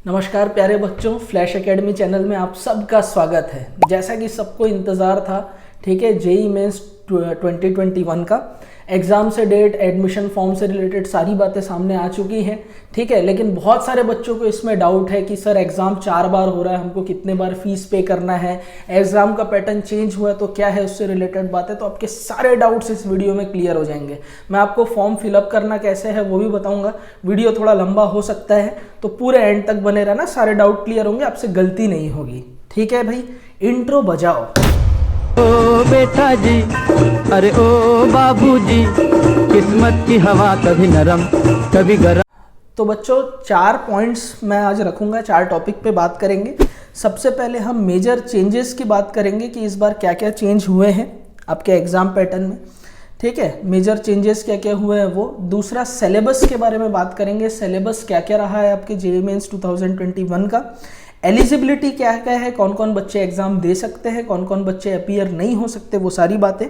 नमस्कार प्यारे बच्चों, फ्लैश एकेडमी चैनल में आप सबका स्वागत है। जैसा कि सबको इंतज़ार था, ठीक है, जेईई मेंस 2021 का एग्ज़ाम से डेट, एडमिशन फॉर्म से रिलेटेड सारी बातें सामने आ चुकी हैं, ठीक है। लेकिन बहुत सारे बच्चों को इसमें डाउट है कि सर एग्ज़ाम 4 बार हो रहा है, हमको कितने बार फीस पे करना है, एग्ज़ाम का पैटर्न चेंज हुआ है तो क्या है, उससे रिलेटेड बातें। तो आपके सारे डाउट्स इस वीडियो में क्लियर हो जाएंगे। मैं आपको फॉर्म फिलअप करना कैसे है वो भी बताऊँगा। वीडियो थोड़ा लंबा हो सकता है तो पूरे एंड तक बने रहना, सारे डाउट क्लियर होंगे, आपसे गलती नहीं होगी, ठीक है भाई। इंट्रो बजाओ। ओ बेटा जी, अरे ओ बाबूजी, किस्मत की हवा कभी नरम कभी गरम। तो बच्चों 4 पॉइंट्स मैं आज रखूंगा, 4 टॉपिक पे बात करेंगे। सबसे पहले हम मेजर चेंजेस की बात करेंगे कि इस बार क्या क्या चेंज हुए हैं आपके एग्ज़ाम पैटर्न में, ठीक है। मेजर चेंजेस क्या क्या हुए हैं वो। दूसरा सिलेबस के बारे में बात करेंगे, सिलेबस क्या क्या रहा है आपके जेईई मेंस 2021 का। एलिजिबिलिटी क्या क्या है, कौन कौन बच्चे एग्जाम दे सकते हैं, कौन कौन बच्चे अपीयर नहीं हो सकते, वो सारी बातें।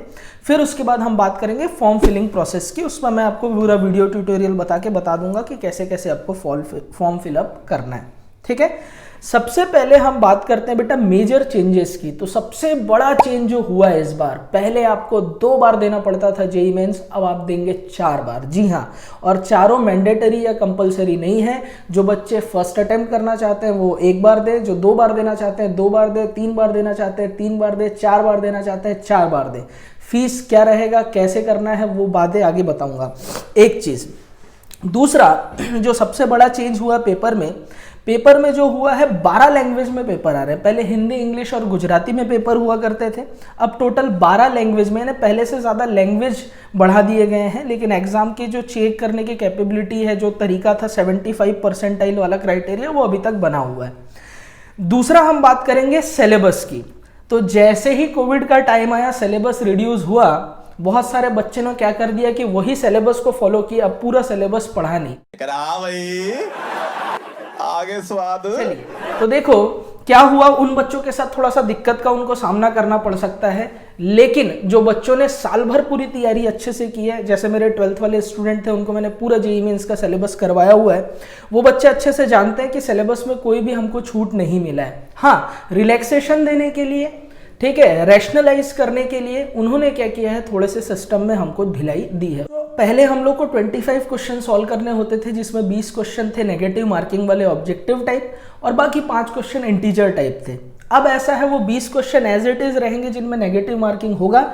फिर उसके बाद हम बात करेंगे फॉर्म फिलिंग प्रोसेस की। उसमें मैं आपको पूरा वीडियो ट्यूटोरियल बता दूंगा कि कैसे कैसे आपको फॉर्म फिलअप करना है, ठीक है। सबसे पहले हम बात करते हैं बेटा मेजर चेंजेस की। तो सबसे बड़ा चेंज जो हुआ है इस बार, पहले आपको 2 बार देना पड़ता था जेईई मेंस, अब आप देंगे 4 बार। जी हाँ, और चारों मैंडेटरी या कंपलसरी नहीं है। जो बच्चे फर्स्ट अटेम्प्ट करना चाहते हैं वो 1 बार दे, जो 2 बार देना चाहते हैं 2 बार दे, 3 बार देना चाहते हैं 3 बार दे, 4 बार देना चाहते हैं 4 बार दे। फीस क्या रहेगा, कैसे करना है, वो बातें आगे बताऊंगा। एक चीज। दूसरा जो सबसे बड़ा चेंज हुआ पेपर में जो हुआ है, 12 लैंग्वेज में पेपर आ रहे हैं। पहले हिंदी, इंग्लिश और गुजराती में पेपर हुआ करते थे, अब टोटल 12 लैंग्वेज में, पहले से ज़्यादा लैंग्वेज बढ़ा दिए गए हैं। लेकिन एग्जाम की जो चेक करने की कैपेबिलिटी है, जो तरीका था 75 परसेंटाइल वाला क्राइटेरिया, वो अभी तक बना हुआ है। दूसरा हम बात करेंगे सिलेबस की। तो जैसे ही कोविड का टाइम आया, सिलेबस रिड्यूस हुआ, बहुत सारे बच्चे ने क्या कर दिया कि वही सिलेबस को फॉलो किया, अब पूरा सिलेबस पढ़ा नहीं। आगे स्वाद। चलिए, तो देखो क्या हुआ, उन बच्चों के साथ थोड़ा सा दिक्कत का उनको सामना करना पड़ सकता है। लेकिन जो बच्चों ने साल भर पूरी तैयारी अच्छे से की है, जैसे मेरे 12th वाले स्टूडेंट थे, उनको मैंने पूरा जेईई मेंस का सिलेबस करवाया हुआ है, वो बच्चे अच्छे से जानते हैं कि सिलेबस में कोई भी हमको छूट नहीं मिला है। हाँ, रिलैक्सेशन देने के लिए, ठीक है, रैशनलाइज करने के लिए उन्होंने क्या किया है, थोड़े से सिस्टम में हमको ढिलाई दी है। तो पहले हम लोग को 25 क्वेश्चन सॉल्व करने होते थे, जिसमें 20 क्वेश्चन थे नेगेटिव मार्किंग वाले ऑब्जेक्टिव टाइप और बाकी 5 क्वेश्चन इंटीजर टाइप थे। अब ऐसा है, वो 20 क्वेश्चन एज इट इज रहेंगे जिनमें नेगेटिव मार्किंग होगा।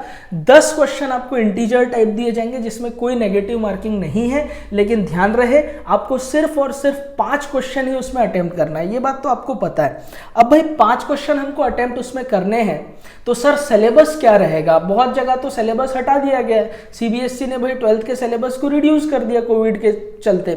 10 क्वेश्चन आपको इंटीजर टाइप दिए जाएंगे जिसमें कोई नेगेटिव मार्किंग नहीं है। लेकिन ध्यान रहे, आपको सिर्फ और सिर्फ 5 क्वेश्चन ही उसमें अटेम्प्ट करना है, ये बात तो आपको पता है। अब भाई 5 क्वेश्चन हमको अटेम्प्ट उसमें करने हैं, तो सर सिलेबस क्या रहेगा। बहुत जगह तो सिलेबस हटा दिया गया, सीबीएसई ने भाई 12th के सिलेबस को रिड्यूस कर दिया कोविड के चलते।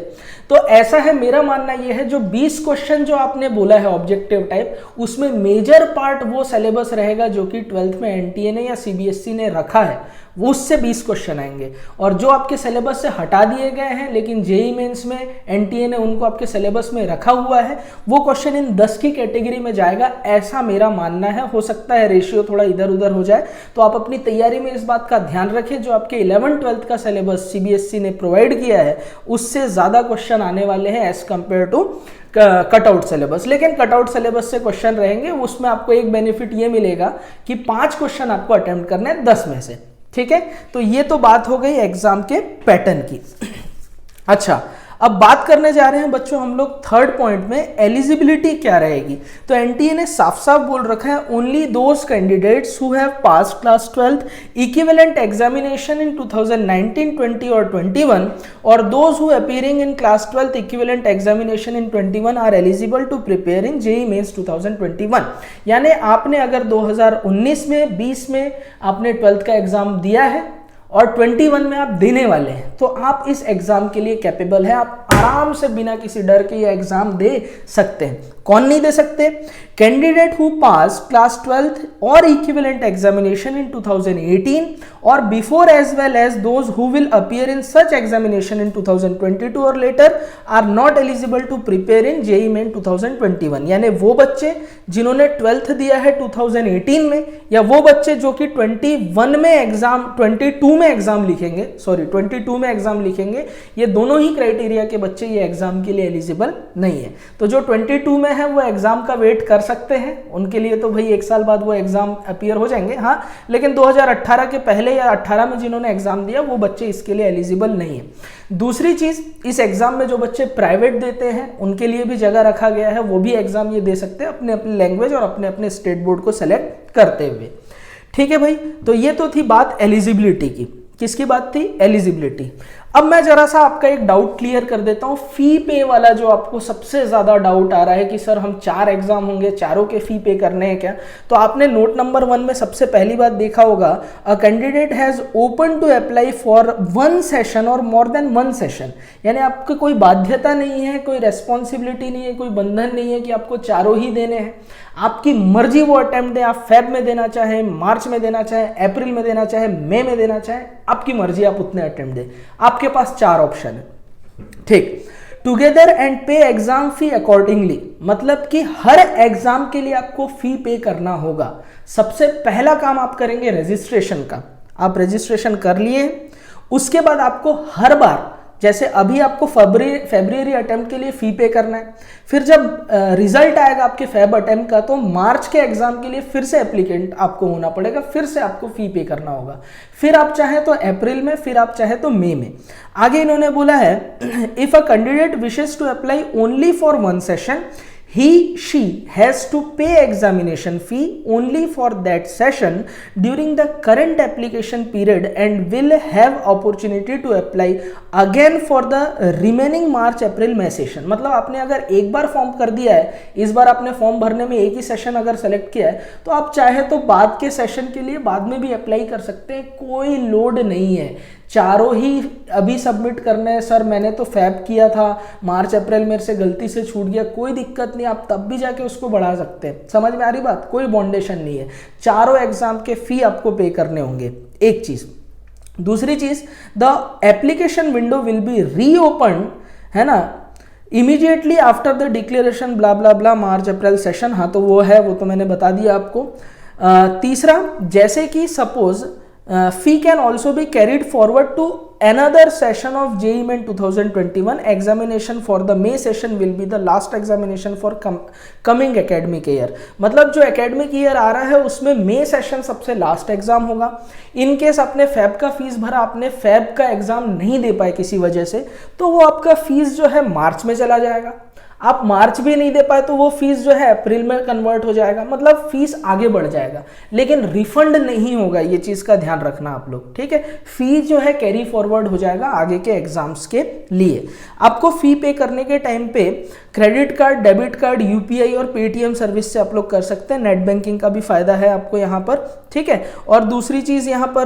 तो ऐसा है, मेरा मानना यह है, जो 20 क्वेश्चन जो आपने बोला है ऑब्जेक्टिव टाइप, उसमें मेजर पार्ट वो सिलेबस रहेगा जो कि 12th में एनटीए ने या सीबीएसई ने रखा है, वो उससे 20 क्वेश्चन आएंगे। और जो आपके सिलेबस से हटा दिए गए हैं लेकिन जेईई मेंस में एनटीए ने उनको आपके सिलेबस में रखा हुआ है, वो क्वेश्चन इन 10 की कैटेगरी में जाएगा, ऐसा मेरा मानना है। हो सकता है रेशियो थोड़ा इधर उधर हो जाए, तो आप अपनी तैयारी में इस बात का ध्यान रखें, जो आपके 11th-12th का सिलेबस सीबीएसई ने प्रोवाइड किया है, उससे ज़्यादा क्वेश्चन आने वाले हैं as compare to cutout syllabus. लेकिन कटआउट सिलेबस से क्वेश्चन रहेंगे, उसमें आपको एक बेनिफिट ये मिलेगा कि 5 क्वेश्चन आपको अटेम्प्ट करने हैं 10 में से, ठीक है। तो ये तो बात हो गई एग्जाम के पैटर्न की। अच्छा, अब बात करने जा रहे हैं बच्चों हम लोग 3rd पॉइंट में, एलिजिबिलिटी क्या रहेगी। तो एनटीए ने साफ साफ बोल रखा है, only those candidates who have passed class 12th equivalent examination in 2019, 20 और 21 और those who appearing in class 12th equivalent examination in 21 are eligible to prepare in JEE mains 2021। यानी आपने अगर 2019 में, 20 में आपने 12th का एग्जाम दिया है और 21 में आप देने वाले हैं, तो आप इस एग्जाम के लिए कैपेबल है। आप आराम से बिना किसी डर के ये एग्जाम दे सकते हैं। कौन नहीं दे सकते? Candidate who pass class 12th और इक्विवेलेंट एग्जामिनेशन इन 2018 और before as well as those who will appear in such examination in 2022 और later are not eligible to prepare in JEE main 2021। यानी वो बच्चे जिन्होंने 12th दिया है 2018 में, या वो बच्चे जो कि 21 में एग्जाम 22 में एग्जाम लिखेंगे, सॉरी 22 में एग्जाम लिखेंगे, ये दोनों ही क्राइटेरिया के बच्चे ये एग्जाम के लिए एलिजिबल नहीं है। तो जो 22 में है वो एग्जाम का वेट कर सकते हैं, उनके लिए तो भाई 1 साल बाद वो एग्जाम अपीयर हो जाएंगे। हाँ, लेकिन 2018 के पहले या 18 में जिन्होंने एग्जाम दिया वो बच्चे इसके लिए एलिजिबल नहीं है। दूसरी चीज, इस एग्जाम में जो बच्चे प्राइवेट देते हैं उनके लिए भी जगह रखा गया है, वो भी एग्जाम ये दे सकते हैं अपने अपने लैंग्वेज और अपने अपने स्टेट बोर्ड को सेलेक्ट करते हुए। ठीक है भाई, तो ये तो थी बात एलिजिबिलिटी की। किसकी बात थी? एलिजिबिलिटी। अब मैं जरा सा आपका एक डाउट क्लियर कर देता हूं, फी पे वाला, जो आपको सबसे ज्यादा डाउट आ रहा है कि सर हम 4 एग्जाम होंगे, चारों के फी पे करने हैं क्या? तो आपने नोट नंबर 1 में सबसे पहली बात देखा होगा, a candidate has open to apply for 1 session और मोर देन 1 सेशन, यानी आपको कोई बाध्यता नहीं है, कोई रेस्पॉन्सिबिलिटी नहीं है, कोई बंधन नहीं है कि आपको चारों ही देने हैं। आपकी मर्जी वो अटेम्प्ट दें, आप फेब में देना चाहें, मार्च में देना चाहें, अप्रैल में देना चाहें, मई में देना चाहें, आपकी मर्जी, आप उतने अटेम्प्ट दें। आपके पास 4 ऑप्शन है। ठीक, टुगेदर एंड पे एग्जाम फी अकॉर्डिंगली, मतलब कि हर एग्जाम के लिए आपको फी पे करना होगा। सबसे पहला काम आप करेंगे रजिस्ट्रेशन का, आप रजिस्ट्रेशन कर लिए, उसके बाद आपको हर बार, जैसे अभी आपको फरवरी अटेम्प्ट के लिए फी पे करना है, फिर जब रिजल्ट आएगा आपके फेब अटेम्प्ट का तो मार्च के एग्जाम के लिए फिर से एप्लीकेंट आपको होना पड़ेगा, फिर से आपको फी पे करना होगा, फिर आप चाहे तो अप्रैल में, फिर आप चाहे तो मई में। आगे इन्होंने बोला है, if a candidate wishes to apply only for 1 session, she has to pay examination fee only for that session during the current application period and will have opportunity to apply again for the remaining March April May session। मतलब आपने अगर एक बार form कर दिया है, इस बार आपने form भरने में एक ही सेशन अगर सेलेक्ट किया है, तो आप चाहे तो बाद के सेशन के लिए बाद में भी अप्लाई कर सकते हैं, कोई लोड नहीं है। चारों ही अभी सबमिट करने हैं, सर मैंने तो फैब किया था, मार्च अप्रैल मेरे से गलती से छूट गया, कोई दिक्कत नहीं, आप तब भी जाके उसको बढ़ा सकते हैं। समझ में आ रही बात? कोई बाउंडेशन नहीं है, चारों एग्जाम के फी आपको पे करने होंगे। एक चीज। दूसरी चीज, the application window will be reopen, है ना, immediately after the declaration blah blah blah March April session. हाँ, तो वो है, वो तो मैंने बता दिया आपको। तीसरा, जैसे कि suppose fee can also be carried forward to another session of JEE Main 2021 examination for the May session will be the last examination for coming academic year। मतलब जो academic year आ रहा है उसमें May session सबसे last exam होगा। In case आपने fab का fees भरा, आपने फैब का एग्जाम नहीं दे पाए किसी वजह से, तो वो आपका फीस जो है मार्च में चला जाएगा। आप मार्च भी नहीं दे पाए तो वो फीस जो है अप्रैल में कन्वर्ट हो जाएगा, मतलब फीस आगे बढ़ जाएगा, लेकिन रिफंड नहीं होगा। ये चीज का ध्यान रखना आप लोग, ठीक है। फीस जो है कैरी फॉरवर्ड हो जाएगा आगे के एग्जाम्स के लिए। आपको फी पे करने के टाइम पे credit card, debit card, UPI और पेटीएम सर्विस से आप लोग कर सकते हैं। नेट बैंकिंग का भी फायदा है आपको यहाँ पर, ठीक है। और दूसरी चीज यहाँ पर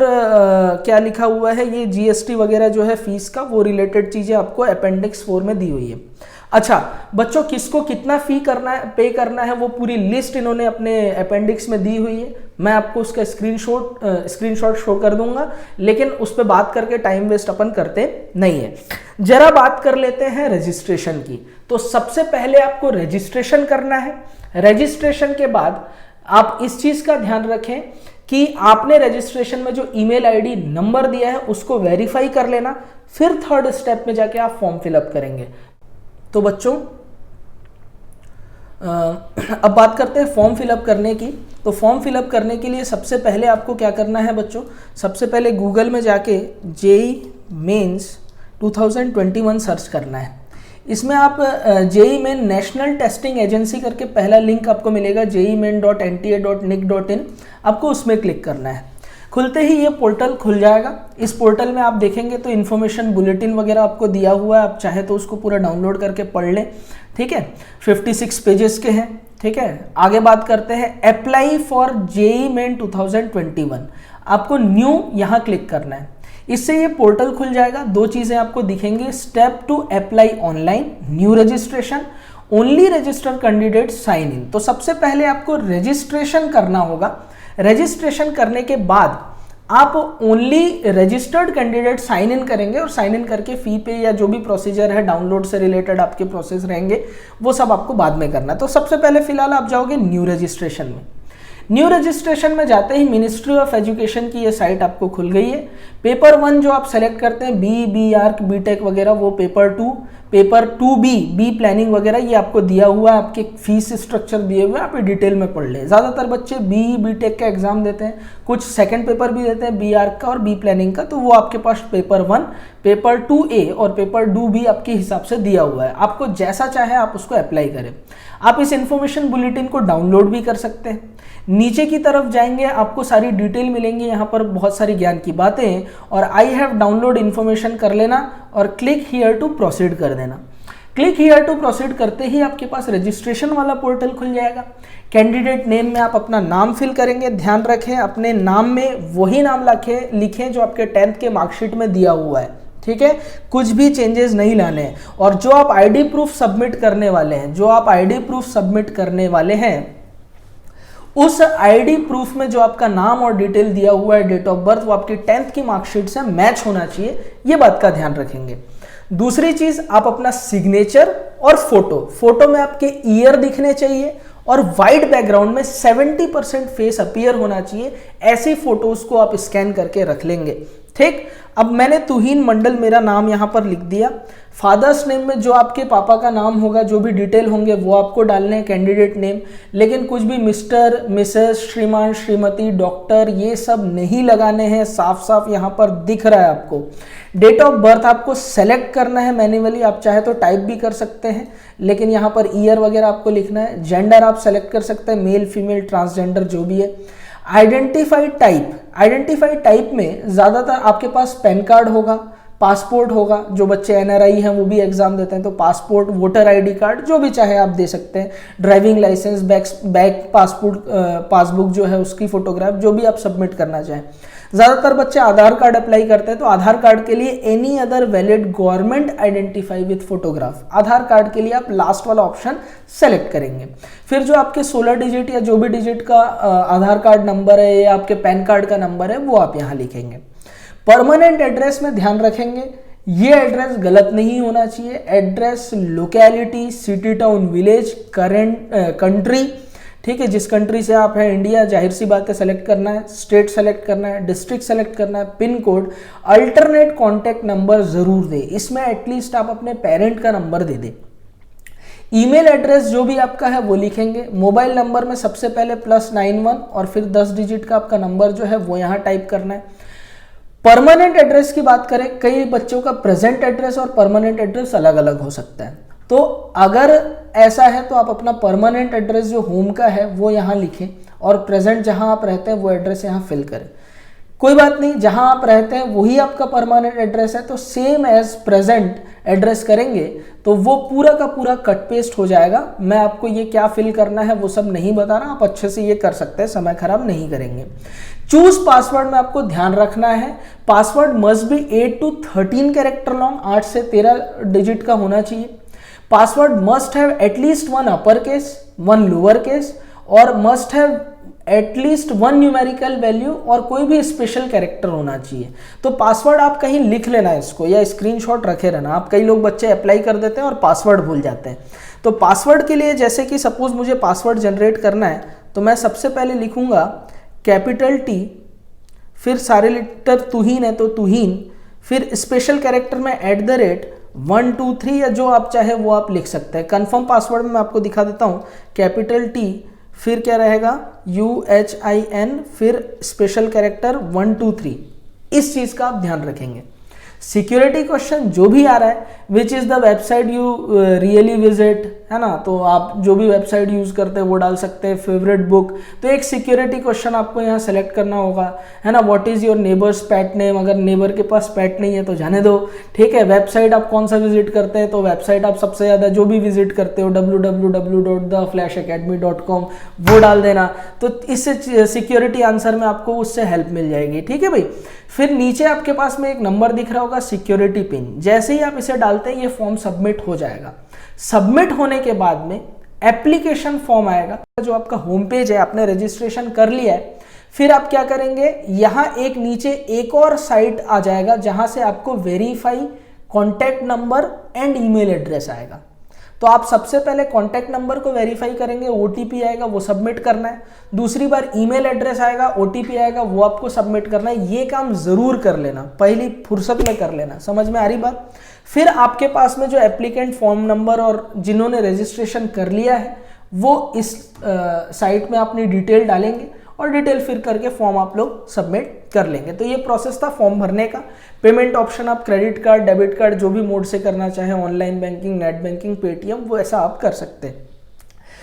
क्या लिखा हुआ है, ये जीएसटी वगैरह जो है फीस का, वो रिलेटेड चीजें आपको अपेंडिक्स 4 में दी हुई है। अच्छा बच्चों, किसको कितना फी करना है, पे करना है, वो पूरी लिस्ट इन्होंने अपने अपेंडिक्स में दी हुई है। मैं आपको उसका स्क्रीनशॉट शो कर दूंगा, लेकिन उस पर बात करके टाइम वेस्ट अपन करते नहीं है। जरा बात कर लेते हैं रजिस्ट्रेशन की। तो सबसे पहले आपको रजिस्ट्रेशन करना है। रजिस्ट्रेशन के बाद आप इस चीज का ध्यान रखें कि आपने रजिस्ट्रेशन में जो ईमेल आईडी नंबर दिया है उसको वेरीफाई कर लेना, फिर थर्ड स्टेप में जाके आप फॉर्म फिलअप करेंगे। तो बच्चों अब बात करते हैं फॉर्म फिलअप करने की। तो फॉर्म फिलअप करने के लिए सबसे पहले आपको क्या करना है बच्चों, सबसे पहले गूगल में जाके JEE Mains 2021 सर्च करना है। इसमें आप JEE Main national testing agency करके पहला लिंक आपको मिलेगा, jeimain.nta.nic.in, आपको उसमें क्लिक करना है। खुलते ही ये पोर्टल खुल जाएगा। इस पोर्टल में आप देखेंगे तो इन्फॉर्मेशन बुलेटिन वगैरह आपको दिया हुआ है, आप चाहे तो उसको पूरा डाउनलोड करके पढ़ लें, ठीक है। 56 पेजेस के हैं, ठीक है। आगे बात करते हैं अप्लाई फॉर JEE Main 2021, आपको न्यू यहाँ क्लिक करना है। इससे ये पोर्टल खुल जाएगा। 2 चीजें आपको दिखेंगी, step to apply online, new registration, only registered candidate sign in. तो सबसे पहले आपको रजिस्ट्रेशन करना होगा। रजिस्ट्रेशन करने के बाद आप only registered candidate sign in करेंगे और साइन इन करके फी पे या जो भी प्रोसीजर है डाउनलोड से रिलेटेड आपके प्रोसेस रहेंगे वो सब आपको बाद में करना है। तो सबसे पहले फिलहाल आप जाओगे न्यू रजिस्ट्रेशन में। न्यू रजिस्ट्रेशन में जाते ही मिनिस्ट्री ऑफ एजुकेशन की ये साइट आपको खुल गई है। पेपर 1 जो आप सेलेक्ट करते हैं बी आर्क बी टेक वगैरह, वो paper 2, paper 2B B planning वगैरह ये आपको दिया हुआ है, आपके फीस स्ट्रक्चर दिए हुए हैं, आप डिटेल में पढ़ लें। ज़्यादातर बच्चे बी टेक का एग्जाम देते हैं, कुछ सेकंड पेपर भी देते हैं बी आर्क का और बी प्लानिंग का, तो वो आपके पास पेपर 1, पेपर 2A और पेपर 2B आपके हिसाब से दिया हुआ है। आपको जैसा चाहे आप उसको अप्लाई करें। आप इस इंफॉर्मेशन बुलेटिन को डाउनलोड भी कर सकते हैं। नीचे की तरफ जाएंगे आपको सारी डिटेल मिलेंगी, यहाँ पर बहुत सारी ज्ञान की बातें हैं और आई हैव डाउनलोड इन्फॉर्मेशन कर लेना और क्लिक हियर टू प्रोसीड कर देना। क्लिक हियर टू प्रोसीड करते ही आपके पास रजिस्ट्रेशन वाला पोर्टल खुल जाएगा। कैंडिडेट नेम में आप अपना नाम फिल करेंगे। ध्यान रखें अपने नाम में वही नाम लिखें जो आपके 10th के मार्कशीट में दिया हुआ है, ठीक है, कुछ भी चेंजेस नहीं लाने हैं। और जो आप आईडी प्रूफ सबमिट करने वाले हैं, उस आईडी प्रूफ में जो आपका नाम और डिटेल दिया हुआ है, डेट ऑफ बर्थ, वो आपकी 10th की मार्कशीट से मैच होना चाहिए, ये बात का ध्यान रखेंगे। दूसरी चीज, आप अपना सिग्नेचर और फोटो में आपके ईयर दिखने चाहिए और वाइट बैकग्राउंड में 70% फेस अपीयर होना चाहिए। ऐसी फोटोज को आप स्कैन करके रख लेंगे, ठीक। अब मैंने तुहीन मंडल मेरा नाम यहां पर लिख दिया। फादर्स नेम में जो आपके पापा का नाम होगा, जो भी डिटेल होंगे वो आपको डालने हैं, कैंडिडेट नेम, लेकिन कुछ भी मिस्टर, मिसेस, श्रीमान, श्रीमती, डॉक्टर, ये सब नहीं लगाने हैं। साफ साफ यहां पर दिख रहा है आपको। डेट ऑफ बर्थ आपको सेलेक्ट करना है मैन्युअली, आप चाहे तो टाइप भी कर सकते हैं, लेकिन यहाँ पर ईयर वगैरह आपको लिखना है। जेंडर आप सेलेक्ट कर सकते हैं, मेल, फीमेल, ट्रांसजेंडर जो भी है। आइडेंटिफाइड टाइप में ज़्यादातर आपके पास पैन कार्ड होगा, पासपोर्ट होगा, जो बच्चे एनआरआई हैं वो भी एग्जाम देते हैं तो पासपोर्ट, वोटर आईडी कार्ड, जो भी चाहे आप दे सकते हैं। ड्राइविंग लाइसेंस, बैक पासबुक जो है उसकी फोटोग्राफ, जो भी आप सबमिट करना चाहें। ज़्यादातर बच्चे आधार कार्ड अप्लाई करते हैं तो आधार कार्ड के लिए any other valid government identify with photograph, Aadhaar card के लिए आप लास्ट वाला ऑप्शन सेलेक्ट करेंगे। फिर जो आपके 16 डिजिट या जो भी डिजिट का आधार कार्ड नंबर है या आपके पैन कार्ड का नंबर है वो आप यहाँ लिखेंगे। परमानेंट एड्रेस में ध्यान रखेंगे, ये एड्रेस गलत नहीं होना चाहिए। Address, locality, city, town, village, country, ठीक है, जिस कंट्री से आप हैं, इंडिया, जाहिर सी बात है सेलेक्ट करना है। स्टेट सेलेक्ट करना है, डिस्ट्रिक्ट सेलेक्ट करना है, pin code, alternate contact number जरूर दें, इसमें एटलीस्ट आप अपने पेरेंट का नंबर दे दें। ईमेल एड्रेस जो भी आपका है वो लिखेंगे। मोबाइल नंबर में सबसे पहले +91 और फिर 10 डिजिट का आपका नंबर जो है वो यहाँ टाइप करना है। परमानेंट एड्रेस की बात करें, कई बच्चों का प्रेजेंट एड्रेस और परमानेंट एड्रेस अलग अलग हो सकता है, तो अगर ऐसा है तो आप अपना परमानेंट एड्रेस जो होम का है वो यहाँ लिखें और प्रेजेंट जहाँ आप रहते हैं वो एड्रेस यहाँ फिल करें। कोई बात नहीं, जहाँ आप रहते हैं वही आपका परमानेंट एड्रेस है तो सेम एज प्रेजेंट एड्रेस करेंगे तो वो पूरा का पूरा कट पेस्ट हो जाएगा। मैं आपको ये क्या फिल करना है वो सब नहीं बता रहा, आप अच्छे से ये कर सकते हैं, समय खराब नहीं करेंगे। चूज पासवर्ड में आपको ध्यान रखना है, password must be 8 to 13 character long, 8 से 13 डिजिट का होना चाहिए। Password must have at least 1 upper case, 1 lower case और must have at least 1 numerical value और कोई भी स्पेशल कैरेक्टर होना चाहिए। तो पासवर्ड आप कहीं लिख लेना इसको या स्क्रीनशॉट रखे रहना। आप कई लोग बच्चे अप्लाई कर देते हैं और पासवर्ड भूल जाते हैं। तो पासवर्ड के लिए जैसे कि सपोज मुझे पासवर्ड जनरेट करना है तो मैं सबसे पहले लिखूंगा कैपिटल T, फिर सारे लेटर तुहीन है तो तुहीन, फिर स्पेशल कैरेक्टर में @1 2 3 या जो आप चाहे वो आप लिख सकते हैं। कंफर्म पासवर्ड में मैं आपको दिखा देता हूँ, कैपिटल T, फिर क्या रहेगा UHIN, फिर स्पेशल कैरेक्टर 1 2 3। इस चीज का आप ध्यान रखेंगे। सिक्योरिटी क्वेश्चन जो भी आ रहा है, which is the website you really visit, है ना, तो आप जो भी वेबसाइट यूज करते हैं वो डाल सकते हैं। फेवरेट बुक, तो एक सिक्योरिटी क्वेश्चन आपको यहाँ सेलेक्ट करना होगा, है ना। What is your neighbours pet name, अगर नेबर के पास पेट नहीं है तो जाने दो, ठीक है। वेबसाइट आप कौन सा विजिट करते हैं, तो वेबसाइट आप सबसे ज्यादा जो भी विजिट करते हो www.theflashacademy.com वो डाल देना। तो इससे सिक्योरिटी आंसर में आपको उससे हेल्प मिल जाएगी, ठीक है भाई। फिर नीचे आपके पास में एक नंबर दिख रहा होगा सिक्योरिटी पिन, जैसे ही आप इसे डालते हैं ये फॉर्म सबमिट हो जाएगा। सबमिट होने के बाद में एप्लीकेशन फॉर्म आएगा, जो आपका होम पेज है, आपने रजिस्ट्रेशन कर लिया है। फिर आप क्या करेंगे, यहां एक नीचे एक और साइट आ जाएगा जहां से आपको verify contact number and email address आएगा। तो आप सबसे पहले कॉन्टैक्ट नंबर को वेरीफाई करेंगे, OTP आएगा वो सबमिट करना है, दूसरी बार ईमेल एड्रेस आएगा, OTP आएगा वो आपको सबमिट करना है। ये काम जरूर कर लेना, पहली फुर्सत में कर लेना। समझ में आ रही बात? फिर आपके पास में जो एप्लीकेंट फॉर्म नंबर और जिन्होंने रजिस्ट्रेशन कर लिया है वो इस साइट में अपनी डिटेल डालेंगे और डिटेल फिर करके फॉर्म आप लोग सबमिट कर लेंगे। तो ये प्रोसेस था फॉर्म भरने का। पेमेंट ऑप्शन आप क्रेडिट कार्ड, डेबिट कार्ड जो भी मोड से करना चाहें, online banking, net banking, Paytm, वो ऐसा आप कर सकते हैं।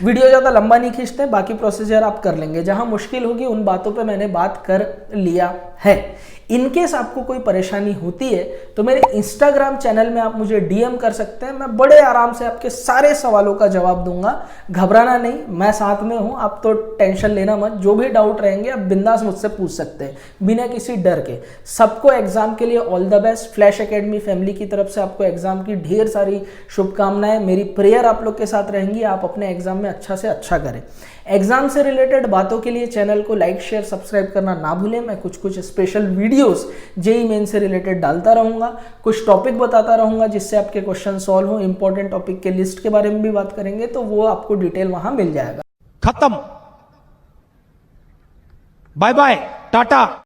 वीडियो ज़्यादा लंबा नहीं खींचते, बाकी प्रोसीजर आप कर लेंगे। जहां मुश्किल होगी उन बातों पे मैंने बात कर लिया है। इनकेस आपको कोई परेशानी होती है तो मेरे इंस्टाग्राम चैनल में आप मुझे DM कर सकते हैं, मैं बड़े आराम से आपके सारे सवालों का जवाब दूंगा। घबराना नहीं, मैं साथ में हूं, आप तो टेंशन लेना मत। जो भी डाउट रहेंगे आप बिंदास मुझसे पूछ सकते हैं बिना किसी डर के। सबको एग्जाम के लिए all the best. Flash academy family की तरफ से आपको एग्जाम की ढेर सारी शुभकामनाएं। मेरी प्रेयर आप लोग के साथ रहेंगी, आप अपने एग्जाम में अच्छा से अच्छा करें। एग्जाम से रिलेटेड बातों के लिए चैनल को लाइक, शेयर, सब्सक्राइब करना ना भूलें। मैं कुछ स्पेशल वीडियोस JEE मेन से रिलेटेड डालता रहूंगा, कुछ टॉपिक बताता रहूंगा जिससे आपके क्वेश्चन सॉल्व हो। इंपॉर्टेंट टॉपिक के लिस्ट के बारे में भी बात करेंगे, तो वो आपको डिटेल वहां मिल जाएगा। खत्म, बाय बाय, टाटा।